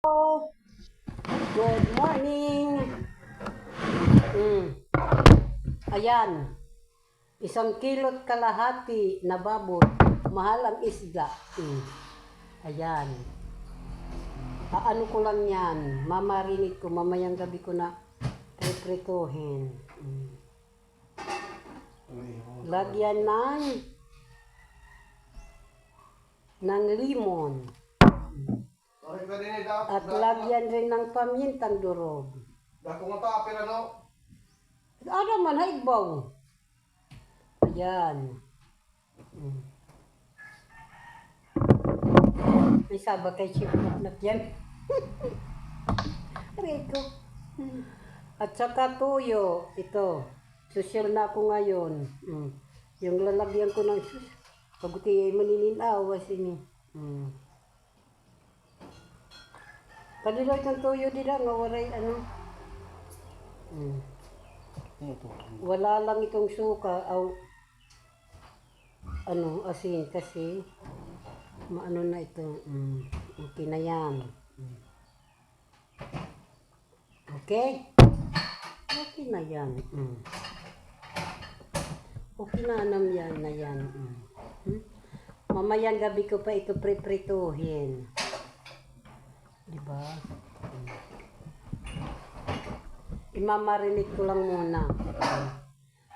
Hello. Good morning. Ayan. 1 kilo't kalahati na baboy. Mahal ang isda. Ayan. Ano ko lang yan. Mamarinig ko. Mamayang gabi ko na preprituhin. Lagyan ng limon. At lagyan rin ng pamintang durog. Dako nga pa, pero no? Ano man, haigbaw. Ayan. May saba kay Chip na yan. Rico. At saka tuyo. Ito. Social na ako ngayon. Yung lalagyan ko ng sus. Paguti ay maninilawas ini. Paliloy ng tuyo dila nga waray ano. Wala lang itong suka o asin kasi maano na ito. Okay na yan. Okay? Okay na yan. Okay na yan na yan. Mamayang gabi ko pa ito preprituhin. Diba? Imamarinig ko lang muna.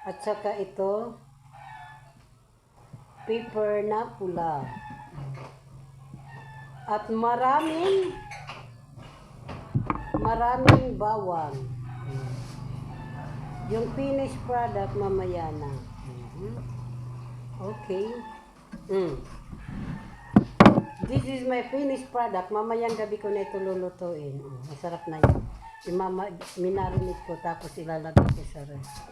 At saka ito, pepper na pula. At maraming bawang. Yung finished product mamaya na. Okay. This is my finished product. Mamayang gabi ko na ito lulutuin. Masarap na yun. Minarinig ko tapos ilalagay ko sa rest.